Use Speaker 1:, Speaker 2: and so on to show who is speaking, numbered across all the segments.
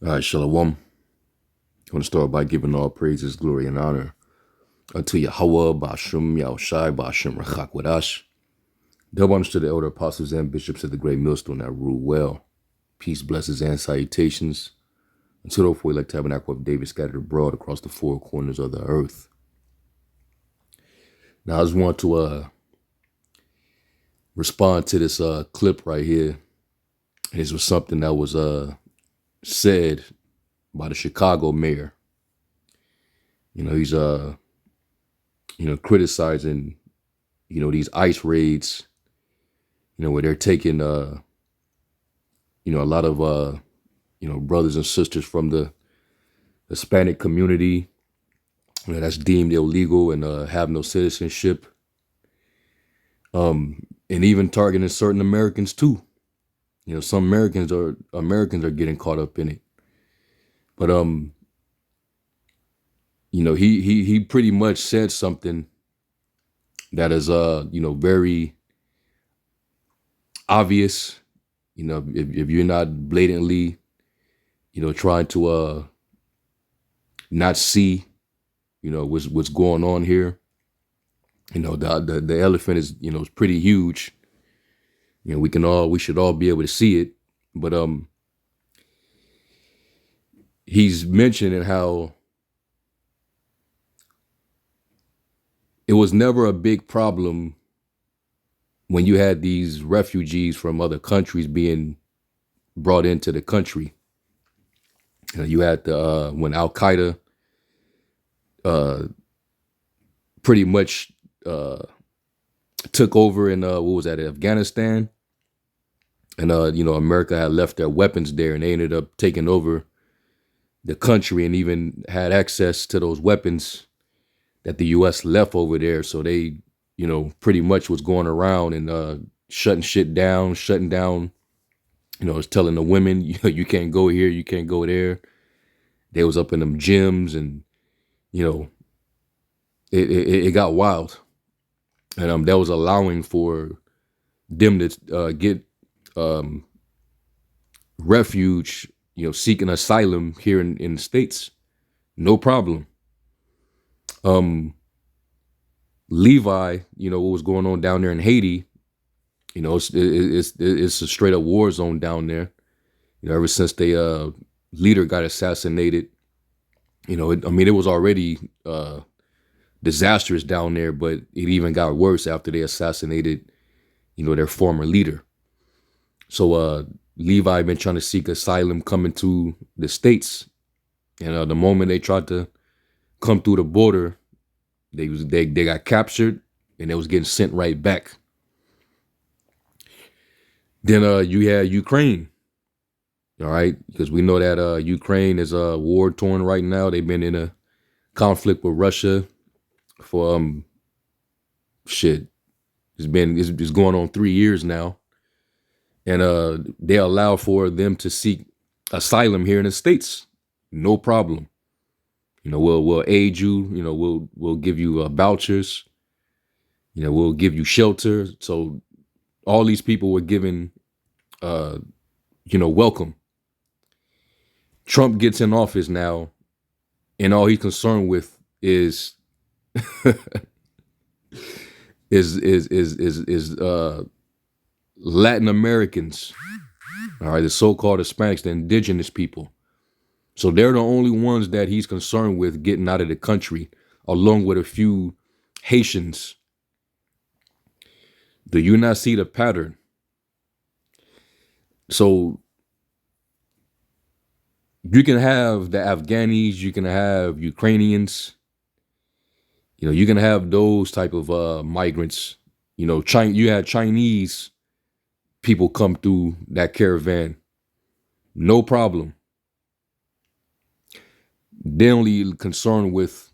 Speaker 1: All right, Shalom. I want to start by giving all praises, glory, and honor unto Yahweh, Ba'ashem, Yahushai, Ba'ashem, Rachak Wadash. Double honors to the elder apostles and bishops of the great millstone that rule well. Peace, blessings, and salutations unto the four elect tabernacle of David scattered abroad across the four corners of the earth. Now, I just want to respond to this clip right here. This was something that was said by the Chicago mayor. You know, he's criticizing, these ICE raids, where they're taking a lot of brothers and sisters from the Hispanic community, that's deemed illegal and have no citizenship. And even targeting certain Americans too. Some Americans are getting caught up in it. But he pretty much said something that is very obvious. If you're not blatantly trying to not see what's going on here, the elephant is is pretty huge. We should all be able to see it. But he's mentioning how it was never a big problem when you had these refugees from other countries being brought into the country. You had when Al Qaeda pretty much took over in Afghanistan, and America had left their weapons there, and they ended up taking over the country and even had access to those weapons that the U.S. left over there. So they, pretty much was going around and shutting down, was telling the women, you can't go here, you can't go there. They was up in them gyms, and, it got wild. And that was allowing for them to get refuge, seeking asylum here in the States. No problem. Levi, what was going on down there in Haiti, it's a straight up war zone down there. Ever since they leader got assassinated, it was already disastrous down there, but it even got worse after they assassinated, their former leader. So Levi been trying to seek asylum coming to the States, and the moment they tried to come through the border, they got captured and they was getting sent right back. Then you had Ukraine, all right, because we know that Ukraine is war torn right now. They've been in a conflict with Russia for it's going on 3 years now, and they allow for them to seek asylum here in the States, no problem. We'll aid you. We'll give you vouchers. We'll give you shelter. So all these people were given, welcome. Trump gets in office now, and all he's concerned with is Latin Americans, all right, the so-called Hispanics, the indigenous people. So they're the only ones that he's concerned with getting out of the country, along with a few Haitians. Do you not see the pattern? So you can have the Afghanis, you can have Ukrainians, you can have those type of migrants. You had Chinese people come through that caravan, no problem. They're only concerned with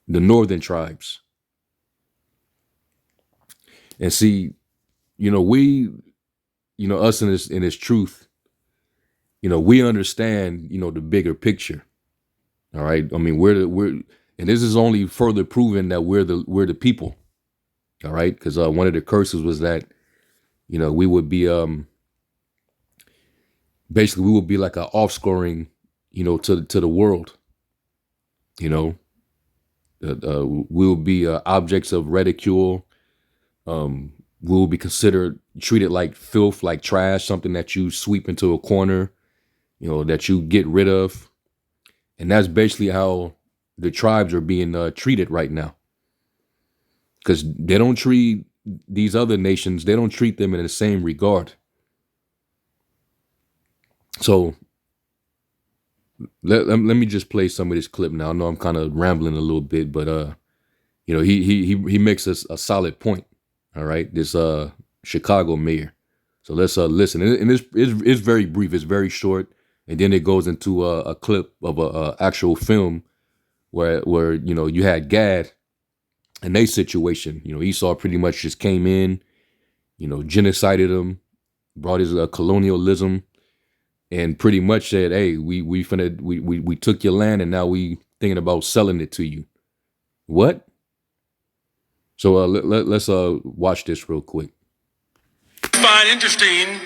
Speaker 1: the northern tribes. And see, we, us in this truth, we understand, the bigger picture. All right. I mean, and this is only further proven that we're the people. All right. Because one of the curses was that, we would be Basically, we will be like an offscoring, to the world. You know, we will be objects of ridicule. We will be considered treated like filth, like trash, something that you sweep into a corner, that you get rid of. And that's basically how the tribes are being treated right now. Because they don't treat these other nations, they don't treat them in the same regard. So let me just play some of this clip now. I know I'm kind of rambling a little bit, but he makes us a solid point. All right, this Chicago mayor. So let's listen. And it's very brief. It's very short, and then it goes into a clip of a actual film where you had Gad and they situation. Esau pretty much just came in, genocided him, brought his colonialism, and pretty much said, "Hey, we took your land, and now we thinking about selling it to you." What? So let's watch this real quick.
Speaker 2: What I find interesting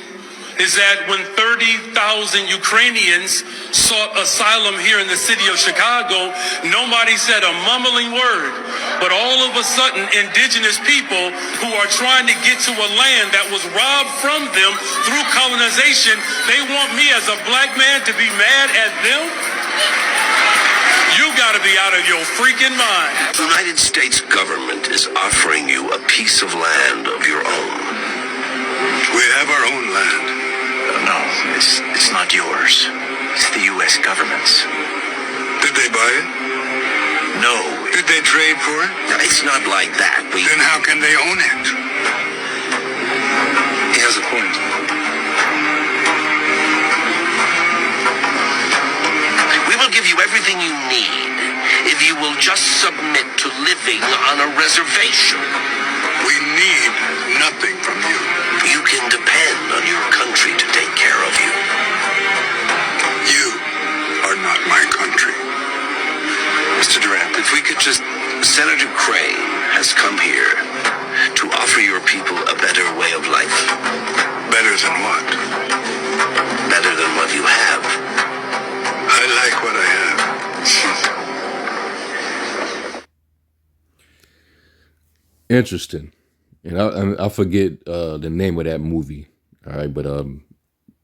Speaker 2: is that when 30,000 Ukrainians sought asylum here in the city of Chicago, nobody said a mumbling word. But all of a sudden, indigenous people who are trying to get to a land that was robbed from them through colonization, they want me as a black man to be mad at them? You gotta be out of your freaking mind.
Speaker 3: The United States government is offering you a piece of land of your own.
Speaker 4: We have our own land.
Speaker 3: No, it's not yours. It's the U.S. government's.
Speaker 4: Did they buy it?
Speaker 3: No.
Speaker 4: Did they trade for it?
Speaker 3: No, it's not like that.
Speaker 4: Then how can they own it?
Speaker 3: He has a point. We will give you everything you need if you will just submit to living on a reservation.
Speaker 4: We need nothing from you.
Speaker 3: You can depend on your country to take care of you.
Speaker 4: You are not my country.
Speaker 3: Mr. Durant, if we could just... Senator Crane has come here to offer your people a better way of life.
Speaker 4: Better than what?
Speaker 3: Better than what you have.
Speaker 4: I like what I have.
Speaker 1: Interesting. And I forget the name of that movie. All right, but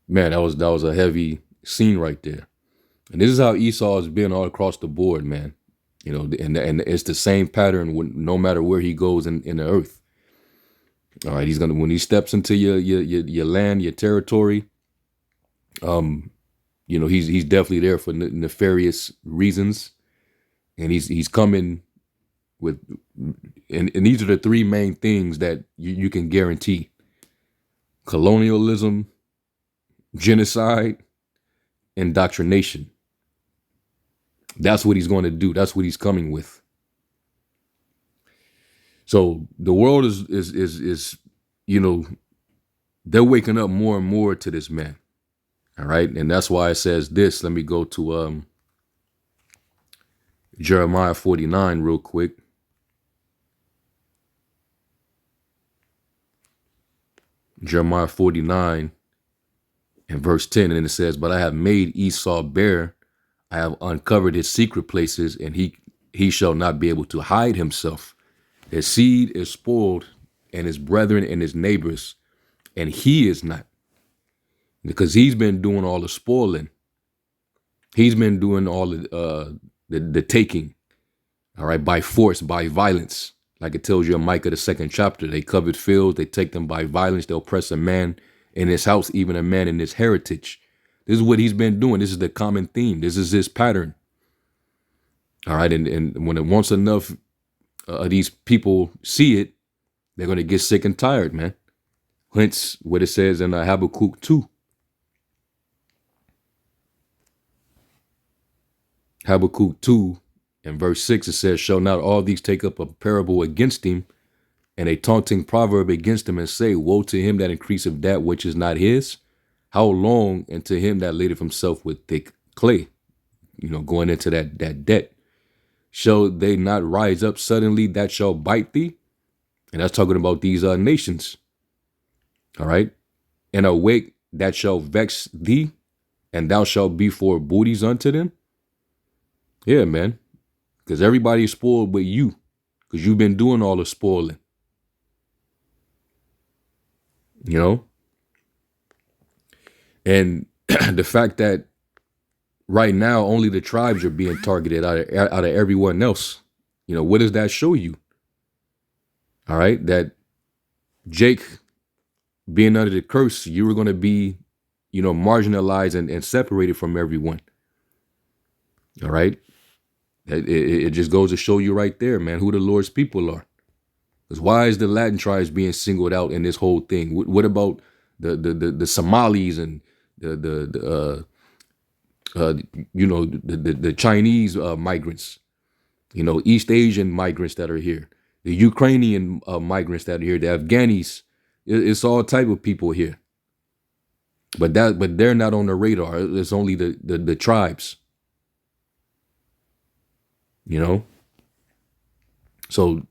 Speaker 1: man, that was a heavy scene right there. And this is how Esau has been all across the board, man. And it's the same pattern no matter where he goes in the earth. All right, when he steps into your land, your territory, he's definitely there for nefarious reasons, and he's coming with, and these are the three main things that you can guarantee: colonialism, genocide, indoctrination. That's what he's going to do. That's what he's coming with. So the world is they're waking up more and more to this man. All right. And that's why it says this. Let me go to Jeremiah 49 real quick. Jeremiah 49 and verse 10. And it says, "But I have made Esau bare. I have uncovered his secret places, and he shall not be able to hide himself. His seed is spoiled, and his brethren and his neighbors, and he is not." Because he's been doing all the spoiling. He's been doing all the taking, all right, by force, by violence. Like it tells you in Micah, the 2nd chapter, they covet fields, they take them by violence, they oppress a man in his house, even a man in his heritage. This is what he's been doing. This is the common theme. This is his pattern. All right. And when once enough of these people see it, they're going to get sick and tired, man. Hence what it says in Habakkuk 2. Habakkuk 2 and verse 6, it says, "Shall not all these take up a parable against him, and a taunting proverb against him, and say, Woe to him that increaseth that which is not his? How long, and to him that ladeth himself with thick clay," going into that debt. "Shall they not rise up suddenly that shall bite thee?" And that's talking about these nations. All right. "And awake that shall vex thee, and thou shalt be for booties unto them. Yeah, man. Because everybody's spoiled but you. Because you've been doing all the spoiling. You know? And the fact that right now only the tribes are being targeted out of everyone else. You know, what does that show you? All right, that Jake being under the curse, you were going to be, you know, marginalized and separated from everyone. All right, it just goes to show you right there, man, who the Lord's people are. Because why is the Latin tribes being singled out in this whole thing? What about the Somalis and you know, the Chinese migrants, you know, East Asian migrants that are here, the Ukrainian migrants that are here, the Afghanis? It's all type of people here, but they're not on the radar. It's only the tribes, you know. So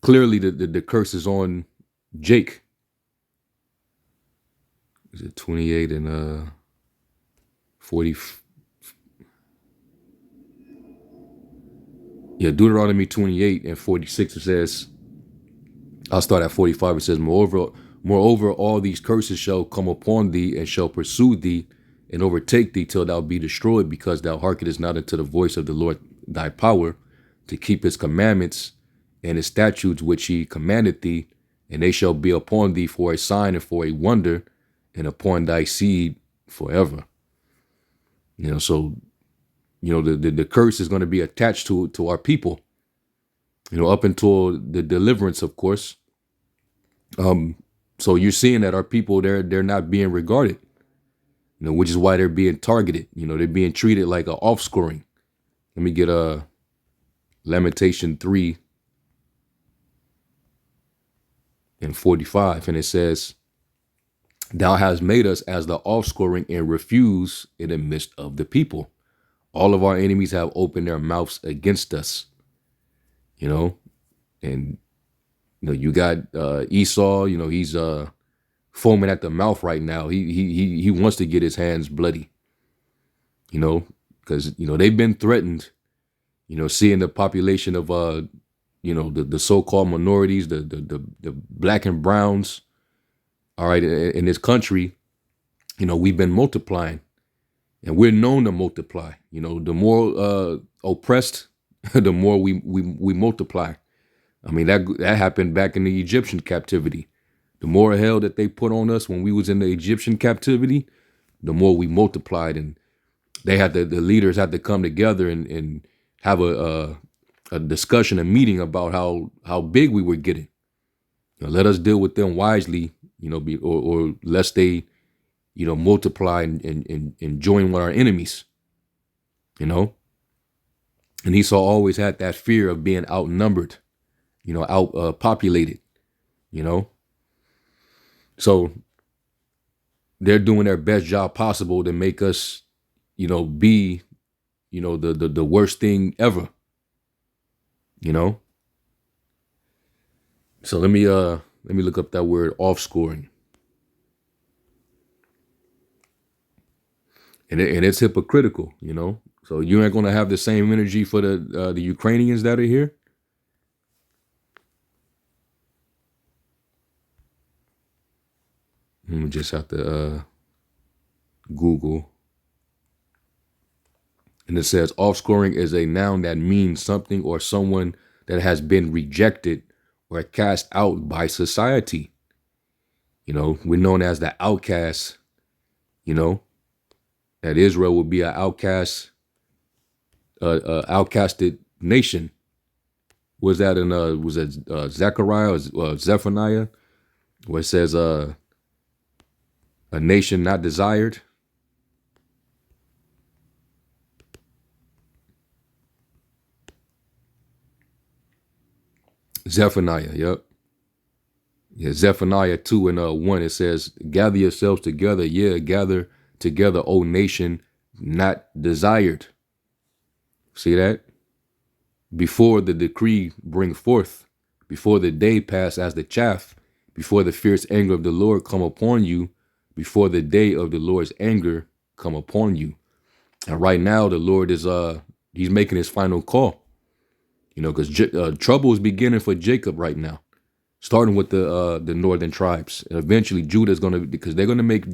Speaker 1: clearly the curse is on Jake. Is it 28 and 40? Yeah, Deuteronomy 28 and 46, it says, I'll start at 45. It says, Moreover, all these curses shall come upon thee, and shall pursue thee, and overtake thee till thou be destroyed, because thou hearkenest not unto the voice of the Lord thy power, to keep his commandments and his statutes which he commanded thee, and they shall be upon thee for a sign and for a wonder, and upon thy seed forever. You know, so, you know, the curse is going to be attached to our people, you know, up until the deliverance, of course. So you're seeing that our people, they're not being regarded, you know, which is why they're being targeted. You know, they're being treated like an offscoring. Let me get a Lamentation 3 and 45, and it says, Thou hast made us as the offscoring and refuse in the midst of the people. All of our enemies have opened their mouths against us. You know, and you know, you got Esau. You know, he's foaming at the mouth right now. He wants to get his hands bloody. You know, because you know they've been threatened. You know, seeing the population of you know, the so-called minorities, the black and browns. All right, in this country, you know, we've been multiplying, and we're known to multiply. You know, the more oppressed, the more we multiply. I mean, that happened back in the Egyptian captivity. The more hell that they put on us when we was in the Egyptian captivity, the more we multiplied, and they had the leaders had to come together and have a discussion, a meeting about how big we were getting. You know, let us deal with them wisely, you know, or lest they, you know, multiply and join with our enemies, you know. And Esau always had that fear of being outnumbered, you know, outpopulated, you know. So they're doing their best job possible to make us, you know, be, you know, the worst thing ever, you know. So let me look up that word offscoring. And it's hypocritical, you know. So you ain't gonna have the same energy for the Ukrainians that are here. We just have to Google. And it says offscoring is a noun that means something or someone that has been rejected or cast out by society. You know, we're known as the outcasts, you know, that Israel would be an outcast, outcasted nation. Was that in was it Zechariah or Zephaniah, where it says a nation not desired? Zephaniah, yep. Yeah, Zephaniah 2 and 1, it says, gather yourselves together, yeah, gather together, O nation, not desired. See that? Before the decree bring forth, before the day pass as the chaff, before the fierce anger of the Lord come upon you, before the day of the Lord's anger come upon you. And right now, the Lord is he's making his final call. Because trouble is beginning for Jacob right now, starting with the northern tribes, and eventually Judah's because they're gonna make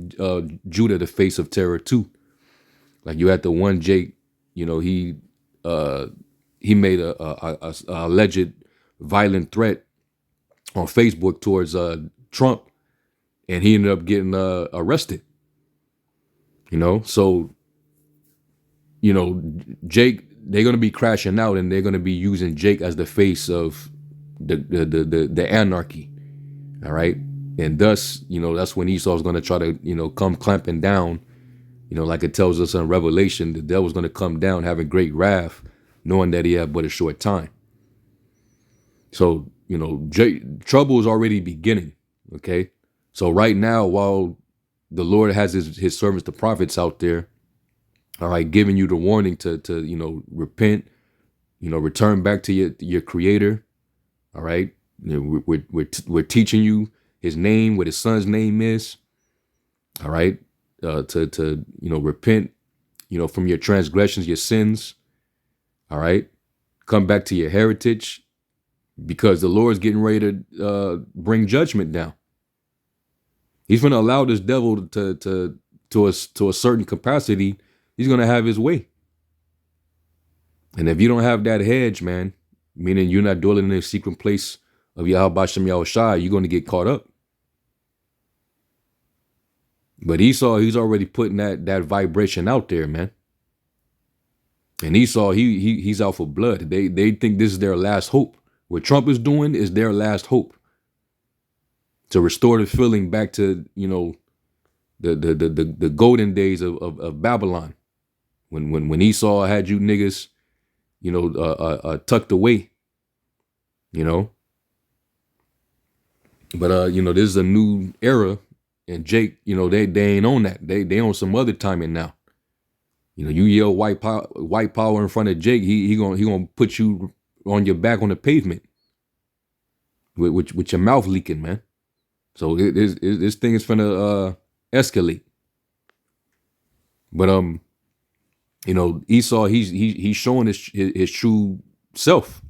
Speaker 1: Judah the face of terror too. Like you had the one Jake, he made a alleged violent threat on Facebook towards Trump, and he ended up getting arrested. So Jake, they're gonna be crashing out, and they're gonna be using Jake as the face of the anarchy. All right, and thus, that's when Esau's gonna try to, come clamping down. Like it tells us in Revelation, the devil's gonna come down having great wrath, knowing that he had but a short time. So, trouble is already beginning. Okay, so right now, while the Lord has his servants, the prophets, out there, all right, giving you the warning to repent, return back to your Creator. All right, we're teaching you His name, what His Son's name is. All right, to repent, from your transgressions, your sins. All right, come back to your heritage, because the Lord's getting ready to bring judgment down. He's going to allow this devil to a certain capacity. He's going to have his way. And if you don't have that hedge, man, meaning you're not dwelling in the secret place of Yahweh Shem Yahushai, you're going to get caught up. But Esau, he's already putting that vibration out there, man. And Esau, he's out for blood. They think this is their last hope. What Trump is doing is their last hope to restore the feeling back to, the golden days of Babylon. When Esau had you niggas, tucked away, But this is a new era, and Jake, they ain't on that. They on some other timing now. You yell white power in front of Jake, he gonna put you on your back on the pavement with your mouth leaking, man. So this thing is finna escalate. But Esau, he's showing his true self,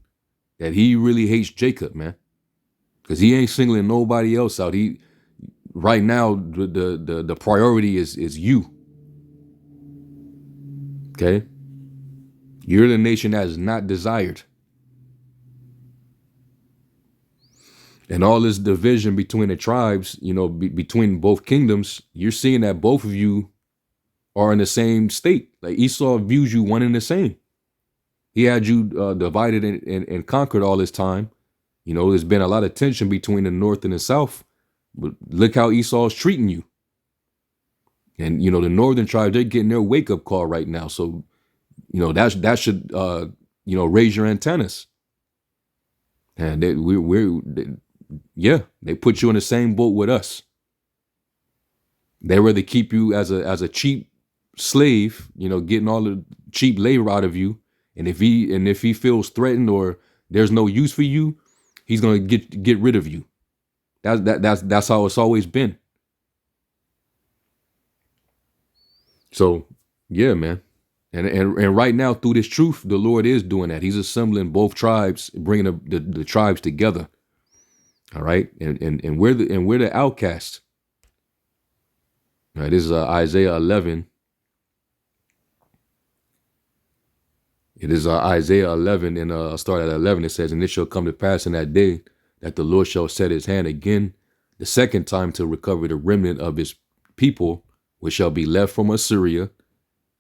Speaker 1: that he really hates Jacob, man, because he ain't singling nobody else out. Right now the priority is you. Okay, you're the nation that is not desired. And all this division between the tribes, between both kingdoms, you're seeing that both of you are in the same state. Like Esau views you one and the same. He had you divided and conquered all this time. There's been a lot of tension between the north and the south. But look how Esau's treating you. And, the northern tribes, they're getting their wake-up call right now. So, that should, raise your antennas. And they put you in the same boat with us. They rather keep you as a cheap slave, getting all the cheap labor out of you. And if he feels threatened or there's no use for you, he's gonna get rid of you. That's how it's always been. So yeah, man. And right now, through this truth, the Lord is doing that. He's assembling both tribes, bringing the tribes together. All right, and we're the outcast. All right, this is Isaiah 11. It is Isaiah 11, and I'll start at 11. It says, "And it shall come to pass in that day that the Lord shall set his hand again, the second time, to recover the remnant of his people, which shall be left from Assyria,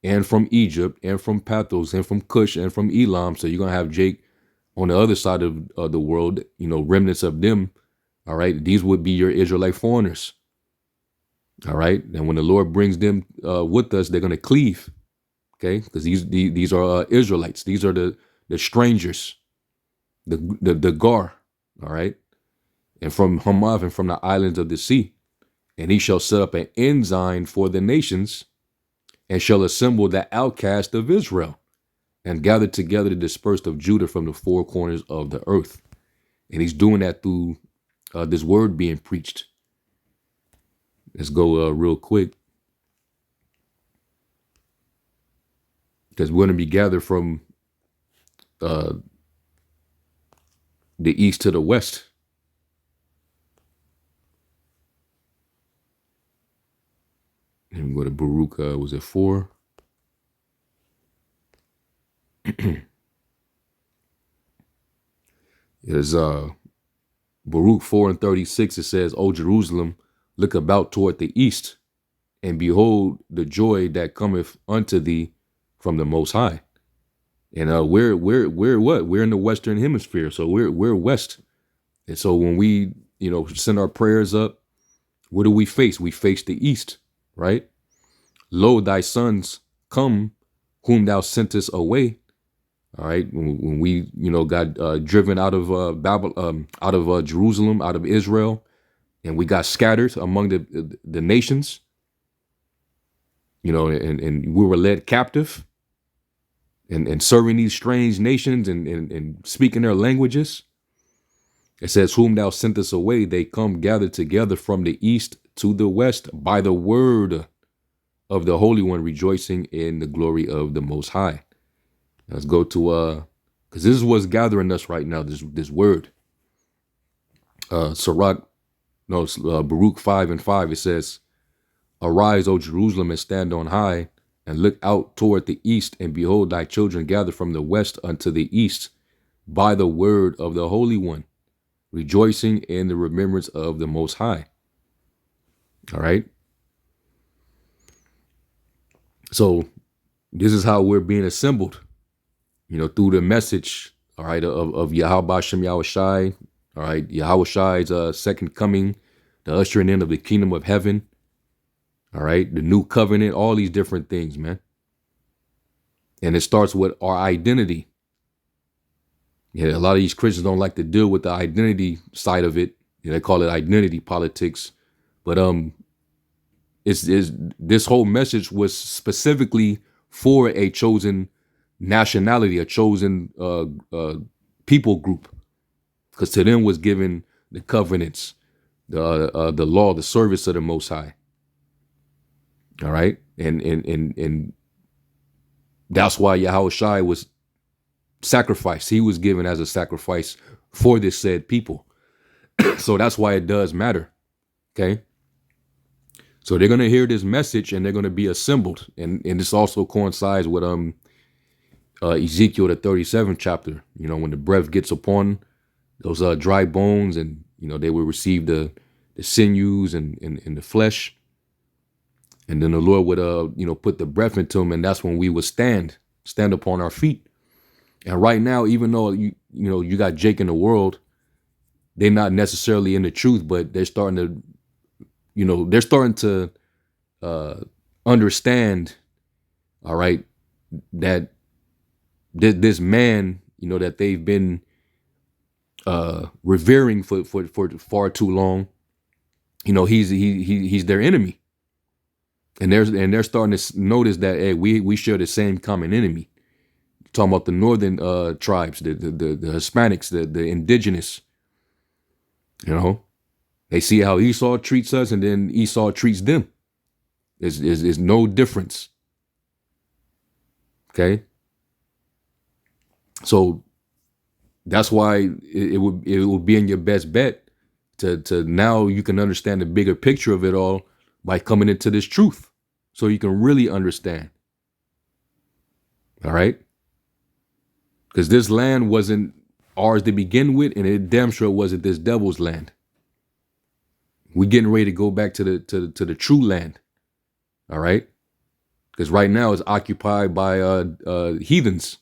Speaker 1: and from Egypt, and from Pathros, and from Cush, and from Elam." So you're gonna have Jake on the other side of the world, remnants of them. All right, these would be your Israelite foreigners. All right, and when the Lord brings them with us, they're gonna cleave. Okay, because these are Israelites. These are the strangers, the Gar. All right, and from Hamath and from the islands of the sea, and he shall set up an ensign for the nations, and shall assemble the outcast of Israel, and gather together the dispersed of Judah from the four corners of the earth. And he's doing that through this word being preached. Let's go real quick. because we're going to be gathered from the east to the west. And we go to Baruch, was it 4? It's Baruch 4:36. It says, O Jerusalem, look about toward the east, and behold the joy that cometh unto thee from the Most High. And we're what? We're in the Western Hemisphere, so we're west. And so when we send our prayers up, what do we face? We face the east, right? Lo, thy sons come, whom thou sentest away. All right, when we got driven out of out of Jerusalem, out of Israel, and we got scattered among the nations, and we were led captive, and serving these strange nations and speaking their languages. It says, whom thou sentest away, they come gathered together from the east to the west by the word of the Holy One, rejoicing in the glory of the Most High. Let's go to because this is what's gathering us right now. This word. Baruch 5:5. It says, arise, O Jerusalem, and stand on high, and look out toward the east, and behold, thy children gather from the west unto the east, by the word of the Holy One, rejoicing in the remembrance of the Most High. All right. So this is how we're being assembled, through the message, all right, of Yahweh Shem Yahushai, all right, Yahushai's second coming, the ushering in of the kingdom of heaven, all right, the new covenant, all these different things, man. And it starts with our identity. Yeah, a lot of these Christians don't like to deal with the identity side of it. They call it identity politics, but it's this whole message was specifically for a chosen nationality, a chosen people group, because to them was given the covenants, the law, the service of the Most High. All right, and that's why Yahushua was sacrificed. He was given as a sacrifice for this said people. So that's why it does matter. Okay. So they're going to hear this message and they're going to be assembled. And this also coincides with Ezekiel, the 37th chapter, when the breath gets upon those dry bones, and, they will receive the sinews and the flesh. And then the Lord would, put the breath into them. And that's when we would stand upon our feet. And right now, even though, you got Jake in the world, they're not necessarily in the truth, but they're starting to, understand, all right, that this man, that they've been revering for far too long, he's their enemy, and they're starting to notice that, hey, we share the same common enemy. Talking about the northern tribes, the Hispanics, the indigenous. They see how Esau treats us, and then Esau treats them. There's no difference. Okay. So that's why it would be in your best bet to now you can understand the bigger picture of it all by coming into this truth, so you can really understand. All right. Because this land wasn't ours to begin with, and it damn sure wasn't this devil's land. We're getting ready to go back to the true land. All right. Because right now it's occupied by heathens,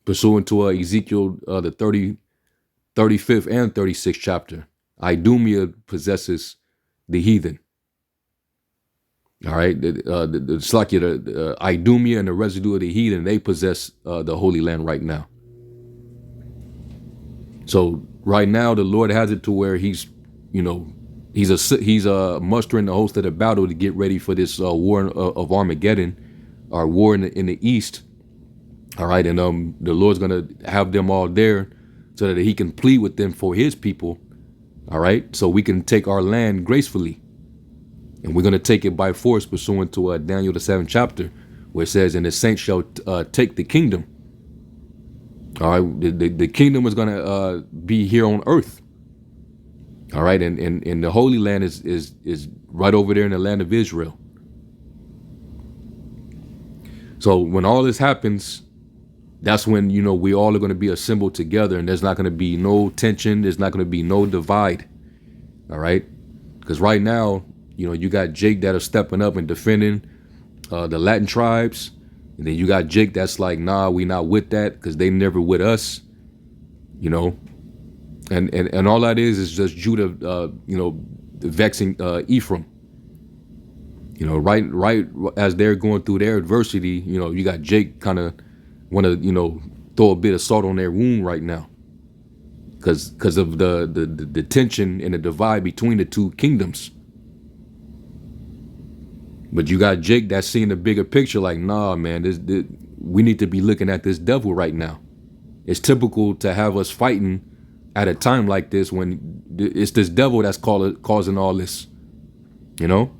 Speaker 1: pursuant to Ezekiel the 35th and 36th chapter. Idumea possesses the heathen. All right, it's like the Idumea and the residue of the heathen, they possess the Holy Land right now. So right now, the Lord has it to where he's mustering the host of the battle to get ready for this war of Armageddon, or war in the east. All right, and the Lord's gonna have them all there so that he can plead with them for his people. All right, so we can take our land gracefully. And we're going to take it by force, pursuant to Daniel the 7th chapter. where it says, and the saints shall take the kingdom. All right, the kingdom is going to be here on earth. All right, and the Holy Land is right over there in the land of Israel. So when all this happens, that's when, you know, we all are going to be assembled together, and there's not going to be no tension. There's not going to be no divide. All right, because right now, you know, you got Jake that are stepping up and defending the Latin tribes. And then you got Jake that's like, nah, we not with that because they never with us, you know. And all that is just Judah, you know, vexing Ephraim. You know, right as they're going through their adversity, you know, you got Jake kind of want to, you know, throw a bit of salt on their wound right now. Because of the tension and the divide between the two kingdoms. But you got Jake that's seeing the bigger picture, like, nah, man, we need to be looking at this devil right now. It's typical to have us fighting at a time like this when it's this devil that's causing all this, you know?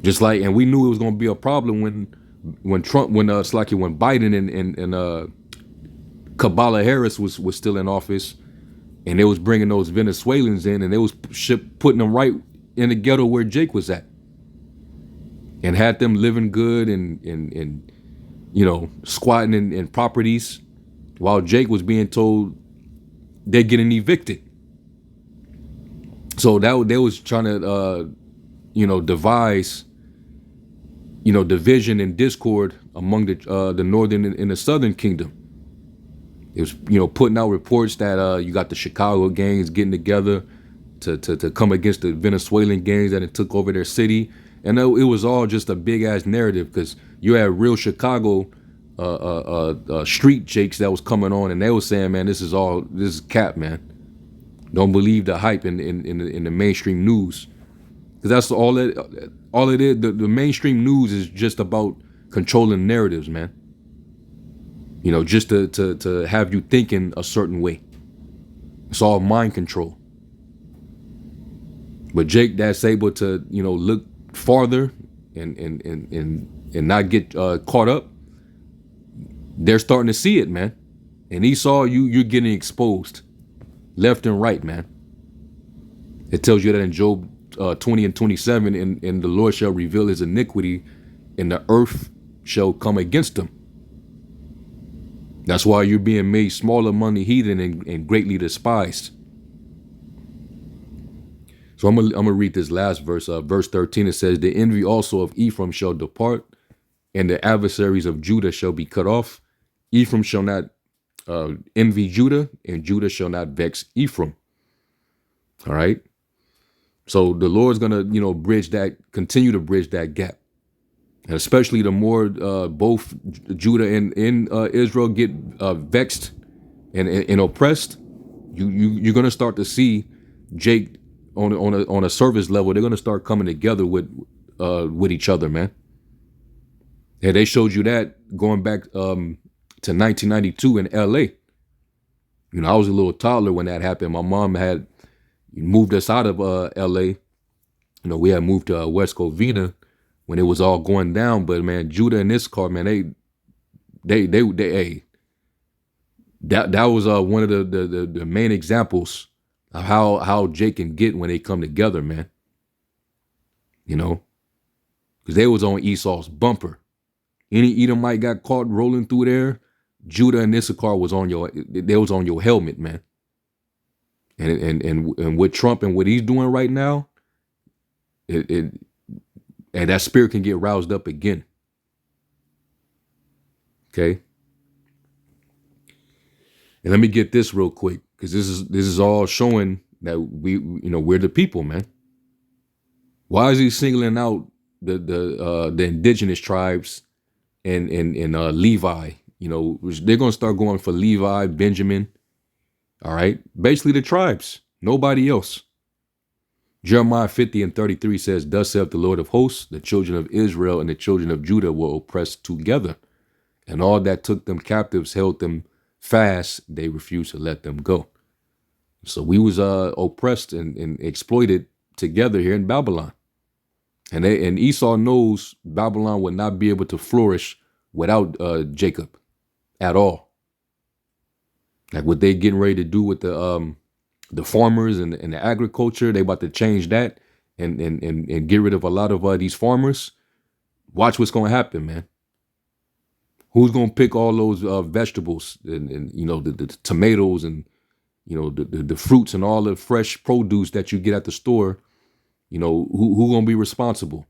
Speaker 1: Just like, and we knew it was going to be a problem when Trump, when Biden and Kamala Harris was still in office, and they was bringing those Venezuelans in, and they was putting them right in the ghetto where Jake was at. And had them living good and you know, squatting in properties while Jake was being told they're getting evicted. So that they was trying to you know, devise, you know, division and discord among the northern and the southern kingdom. It was, you know, putting out reports that you got the Chicago gangs getting together to come against the Venezuelan gangs that had took over their city. And it was all just a big ass narrative, because you had real Chicago street jakes that was coming on, and they was saying, man, this is cap, man. Don't believe the hype in the mainstream news, because that's all it is. The mainstream news is just about controlling narratives, man. You know, just to have you thinking a certain way. It's all mind control. But Jake that's able to, you know, look farther and not get caught up, they're starting to see it, man. And Esau, you're getting exposed left and right, man. It tells you that in Job 20 and 27, and the Lord shall reveal his iniquity, and the earth shall come against him. That's why you're being made small among the heathen and greatly despised. So I'm gonna read this last verse. Verse 13, it says, the envy also of Ephraim shall depart, and the adversaries of Judah shall be cut off. Ephraim shall not envy Judah, and Judah shall not vex Ephraim. All right. So the Lord's gonna, you know, continue to bridge that gap. And especially the more both Judah and Israel get vexed and oppressed, you're gonna start to see Jake on a service level. They're gonna start coming together with each other, man. And they showed you that going back to 1992 in L.A. You know, I was a little toddler when that happened. My mom had moved us out of L.A. You know, we had moved to West Covina when it was all going down. But man, Judah and Issachar, man, they that was one of the main examples of how Jake can get when they come together, man. You know, because they was on Esau's bumper. Any Edomite got caught rolling through there, Judah and Issachar was on your helmet, man. And with Trump and what he's doing right now, and that spirit can get roused up again. Okay. And let me get this real quick, because this is all showing that we're the people, man. Why is he singling out the indigenous tribes and Levi? You know, they're gonna start going for Levi, Benjamin. All right, basically the tribes, nobody else. Jeremiah 50 and 33 says, thus saith the Lord of hosts, the children of Israel and the children of Judah were oppressed together, and all that took them captives held them fast, they refused to let them go. So we was oppressed and exploited together here in Babylon. And Esau knows Babylon would not be able to flourish without Jacob at all. Like what they getting ready to do with the farmers and the agriculture, they about to change that and get rid of a lot of these farmers. Watch what's going to happen, man. Who's going to pick all those vegetables and you know, the tomatoes and, you know, the fruits and all the fresh produce that you get at the store? You know, who going to be responsible?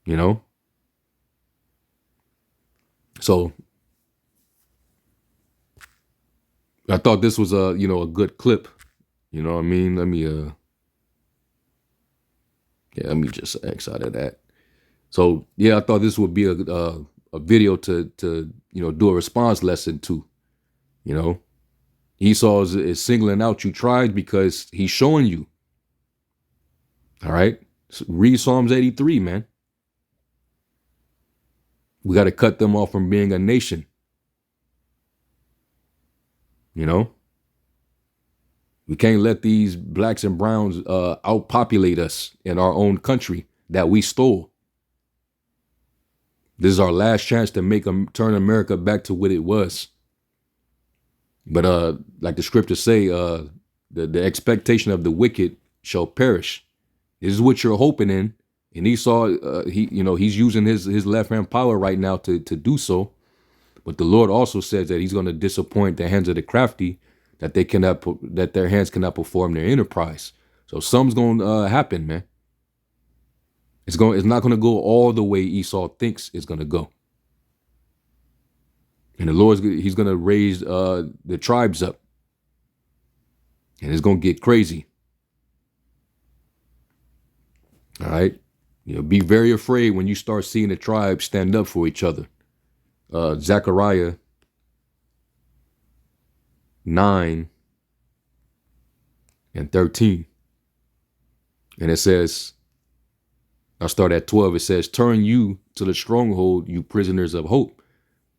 Speaker 1: You know? So I thought this was a, you know, a good clip. You know what I mean? Let me just X out of that. So yeah, I thought this would be a video to you know, do a response lesson to. You know, Esau is singling out you tribes because he's showing you. All right, so read Psalms 83, man. We got to cut them off from being a nation. You know, we can't let these blacks and browns outpopulate us in our own country that we stole. This is our last chance to turn America back to what it was. But like the scriptures say, the expectation of the wicked shall perish. This is what you're hoping in. And Esau, he's using his left hand power right now to do so. But the Lord also says that he's going to disappoint the hands of the crafty, that their hands cannot perform their enterprise. So something's going to happen, man. It's not going to go all the way Esau thinks it's going to go. And the Lord, he's going to raise the tribes up. And it's going to get crazy. All right. You know, be very afraid when you start seeing the tribes stand up for each other. Zechariah 9 and 13. And it says, I'll start at 12. It says, turn you to the stronghold, you prisoners of hope.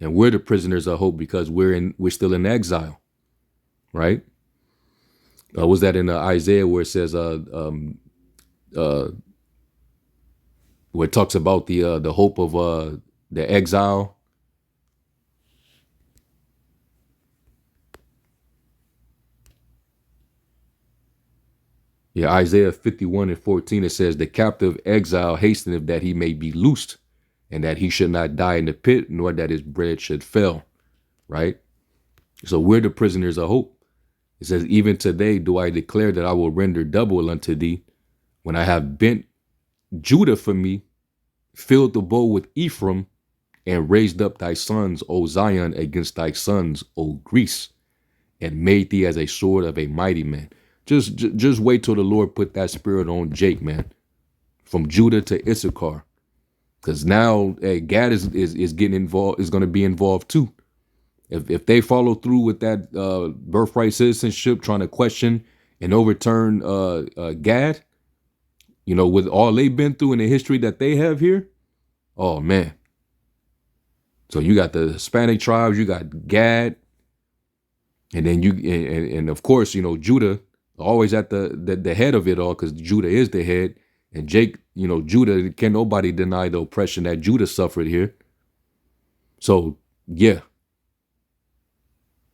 Speaker 1: And we're the prisoners of hope because we're still in exile. Right? Was that in Isaiah where it says, where it talks about the hope of the exile? Yeah, Isaiah 51 and 14, it says, the captive exile hasteneth that he may be loosed, and that he should not die in the pit, nor that his bread should fail. Right? So we're the prisoners of hope. It says, even today do I declare that I will render double unto thee, when I have bent Judah for me, filled the bow with Ephraim, and raised up thy sons, O Zion, against thy sons, O Greece, and made thee as a sword of a mighty man. Just wait till the Lord put that spirit on Jake, man, from Judah to Issachar, because now Gad is getting involved, is going to be involved too. If they follow through with that birthright citizenship, trying to question and overturn Gad, you know, with all they've been through in the history that they have here, oh man. So you got the Hispanic tribes, you got Gad, and then and of course, you know, Judah always at the head of it all, because Judah is the head. And Jake, you know, Judah, can nobody deny the oppression that Judah suffered here. So yeah,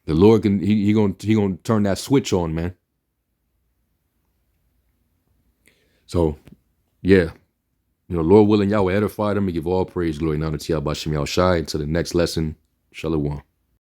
Speaker 1: the Lord he gonna turn that switch on, man. So yeah, you know, Lord willing, Yahweh edify them and give all praise, glory, and honor to Yahweh Shem Yahushai. Until the next lesson, Shalom.